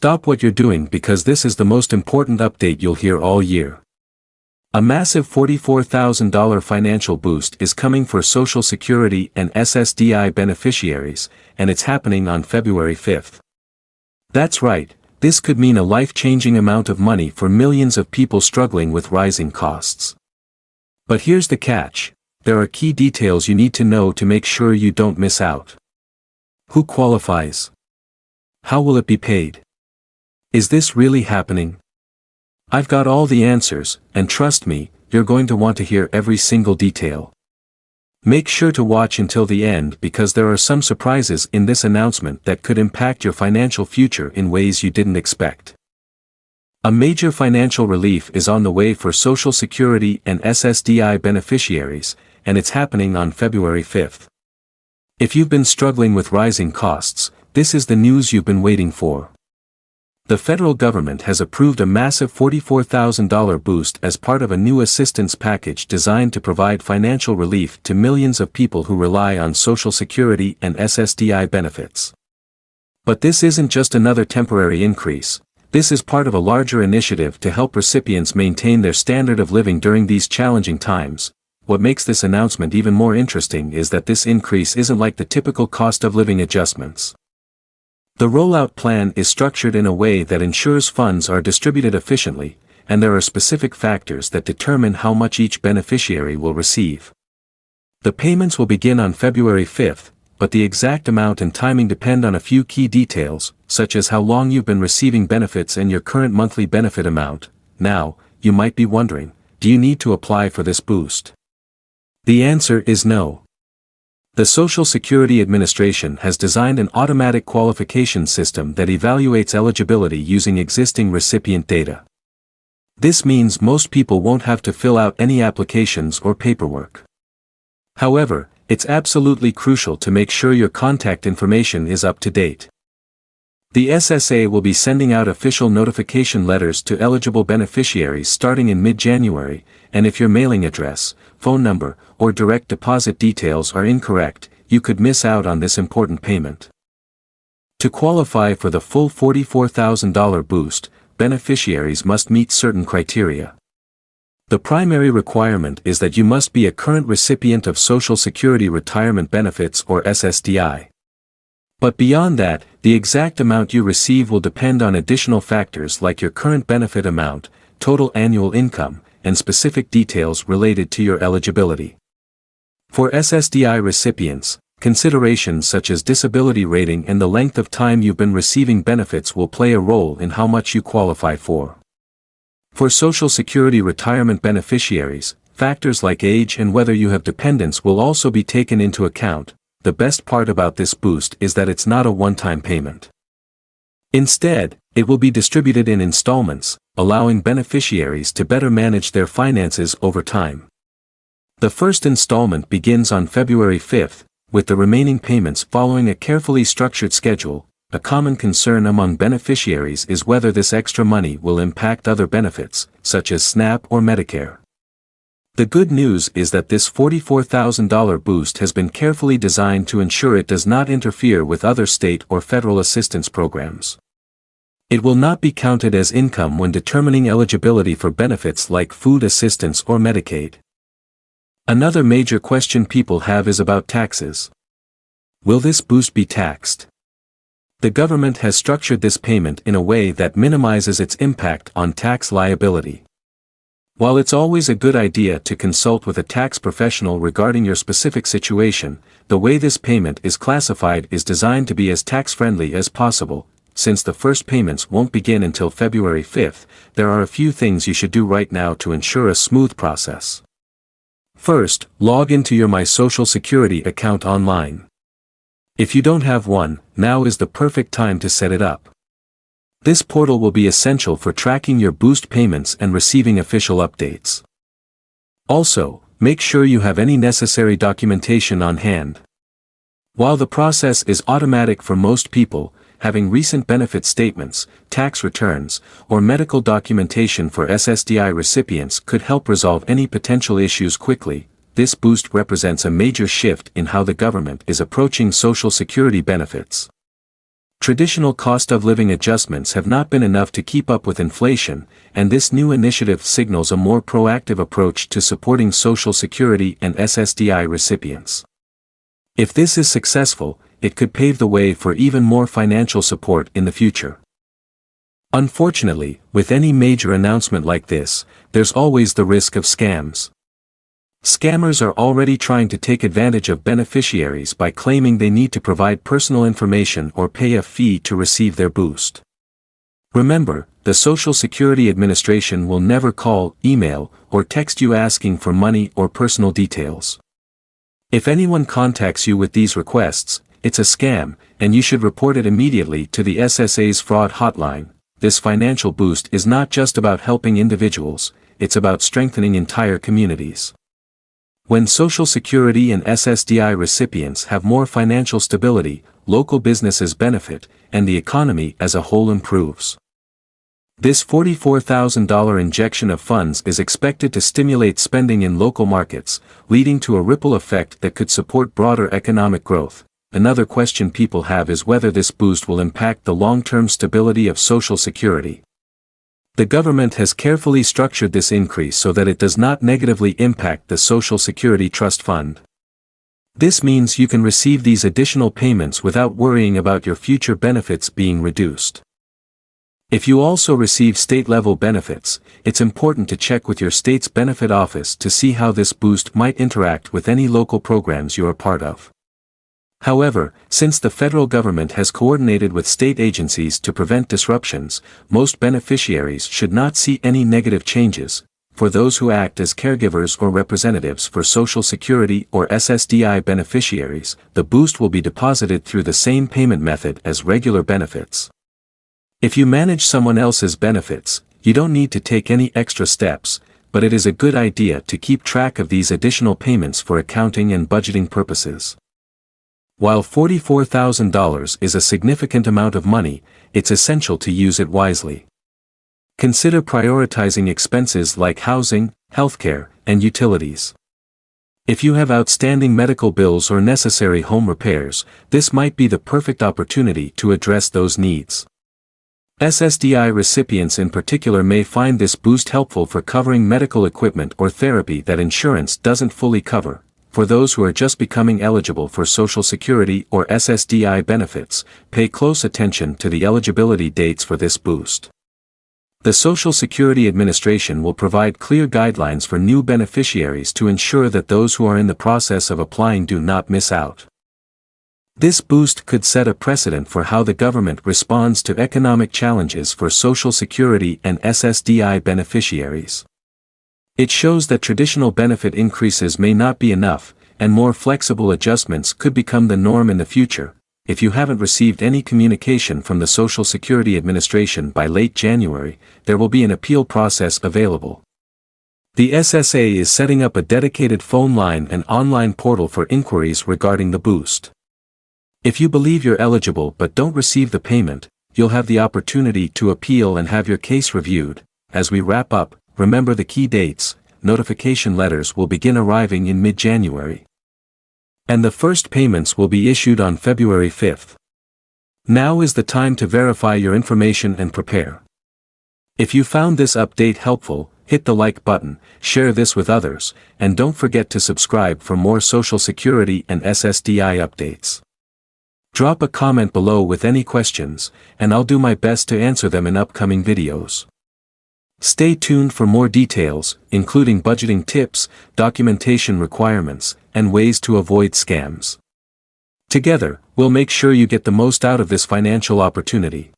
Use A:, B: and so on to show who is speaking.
A: stop what you're doing because this is the most important update you'll hear all year. A massive $44,000 financial boost is coming for Social Security and SSDI beneficiaries, and it's happening on February 5th. That's right, this could mean a life-changing amount of money for millions of people struggling with rising costs. But here's the catch: there are key details you need to know to make sure you don't miss out. Who qualifies? How will it be paid? Is this really happening? I've got all the answers, and trust me, you're going to want to hear every single detail. Make sure to watch until the end because there are some surprises in this announcement that could impact your financial future in ways you didn't expect. A major financial relief is on the way for Social Security and SSDI beneficiaries, and it's happening on February 5th. If you've been struggling with rising costs, this is the news you've been waiting for. The federal government has approved a massive $44,000 boost as part of a new assistance package designed to provide financial relief to millions of people who rely on Social Security and SSDI benefits. But this isn't just another temporary increase. This is part of a larger initiative to help recipients maintain their standard of living during these challenging times. What makes this announcement even more interesting is that this increase isn't like the typical cost of living adjustments. The rollout plan is structured in a way that ensures funds are distributed efficiently, and there are specific factors that determine how much each beneficiary will receive. The payments will begin on February 5th, but the exact amount and timing depend on a few key details, such as how long you've been receiving benefits and your current monthly benefit amount. Now, you might be wondering, do you need to apply for this boost? The answer is no. The Social Security Administration has designed an automatic qualification system that evaluates eligibility using existing recipient data. This means most people won't have to fill out any applications or paperwork. However, it's absolutely crucial to make sure your contact information is up to date. The SSA will be sending out official notification letters to eligible beneficiaries starting in mid-January, and if your mailing address, phone number, or direct deposit details are incorrect, you could miss out on this important payment. To qualify for the full $44,000 boost, beneficiaries must meet certain criteria. The primary requirement is that you must be a current recipient of Social Security retirement benefits or SSDI. But beyond that, the exact amount you receive will depend on additional factors like your current benefit amount, total annual income, and specific details related to your eligibility. For SSDI recipients, considerations such as disability rating and the length of time you've been receiving benefits will play a role in how much you qualify for. For Social Security retirement beneficiaries, factors like age and whether you have dependents will also be taken into account. The best part about this boost is that it's not a one-time payment. Instead, it will be distributed in installments, allowing beneficiaries to better manage their finances over time. The first installment begins on February 5th, with the remaining payments following a carefully structured schedule. A common concern among beneficiaries is whether this extra money will impact other benefits, such as SNAP or Medicare. The good news is that this $44,000 boost has been carefully designed to ensure it does not interfere with other state or federal assistance programs. It will not be counted as income when determining eligibility for benefits like food assistance or Medicaid. Another major question people have is about taxes. Will this boost be taxed? The government has structured this payment in a way that minimizes its impact on tax liability. While it's always a good idea to consult with a tax professional regarding your specific situation, the way this payment is classified is designed to be as tax-friendly as possible. Since the first payments won't begin until February 5th, there are a few things you should do right now to ensure a smooth process. First, log into your My Social Security account online. If you don't have one, now is the perfect time to set it up. This portal will be essential for tracking your boost payments and receiving official updates. Also, make sure you have any necessary documentation on hand. While the process is automatic for most people, having recent benefit statements, tax returns, or medical documentation for SSDI recipients could help resolve any potential issues quickly. This boost represents a major shift in how the government is approaching Social Security benefits. Traditional cost of living adjustments have not been enough to keep up with inflation, and this new initiative signals a more proactive approach to supporting Social Security and SSDI recipients. If this is successful, it could pave the way for even more financial support in the future. Unfortunately, with any major announcement like this, there's always the risk of scams. Scammers are already trying to take advantage of beneficiaries by claiming they need to provide personal information or pay a fee to receive their boost. Remember, the Social Security Administration will never call, email, or text you asking for money or personal details. If anyone contacts you with these requests, it's a scam, and you should report it immediately to the SSA's fraud hotline. This financial boost is not just about helping individuals, it's about strengthening entire communities. When Social Security and SSDI recipients have more financial stability, local businesses benefit, and the economy as a whole improves. This $44,000 injection of funds is expected to stimulate spending in local markets, leading to a ripple effect that could support broader economic growth. Another question people have is whether this boost will impact the long-term stability of Social Security. The government has carefully structured this increase so that it does not negatively impact the Social Security Trust Fund. This means you can receive these additional payments without worrying about your future benefits being reduced. If you also receive state-level benefits, it's important to check with your state's benefit office to see how this boost might interact with any local programs you are part of. However, since the federal government has coordinated with state agencies to prevent disruptions, most beneficiaries should not see any negative changes. For those who act as caregivers or representatives for Social Security or SSDI beneficiaries, the boost will be deposited through the same payment method as regular benefits. If you manage someone else's benefits, you don't need to take any extra steps, but it is a good idea to keep track of these additional payments for accounting and budgeting purposes. While $44,000 is a significant amount of money, it's essential to use it wisely. Consider prioritizing expenses like housing, healthcare, and utilities. If you have outstanding medical bills or necessary home repairs, this might be the perfect opportunity to address those needs. SSDI recipients in particular may find this boost helpful for covering medical equipment or therapy that insurance doesn't fully cover. For those who are just becoming eligible for Social Security or SSDI benefits, pay close attention to the eligibility dates for this boost. The Social Security Administration will provide clear guidelines for new beneficiaries to ensure that those who are in the process of applying do not miss out. This boost could set a precedent for how the government responds to economic challenges for Social Security and SSDI beneficiaries. It shows that traditional benefit increases may not be enough, and more flexible adjustments could become the norm in the future. If you haven't received any communication from the Social Security Administration by late January, there will be an appeal process available. The SSA is setting up a dedicated phone line and online portal for inquiries regarding the boost. If you believe you're eligible but don't receive the payment, you'll have the opportunity to appeal and have your case reviewed. As we wrap up, remember the key dates. Notification letters will begin arriving in mid-January. And the first payments will be issued on February 5th. Now is the time to verify your information and prepare. If you found this update helpful, hit the like button, share this with others, and don't forget to subscribe for more Social Security and SSDI updates. Drop a comment below with any questions, and I'll do my best to answer them in upcoming videos. Stay tuned for more details, including budgeting tips, documentation requirements, and ways to avoid scams. Together, we'll make sure you get the most out of this financial opportunity.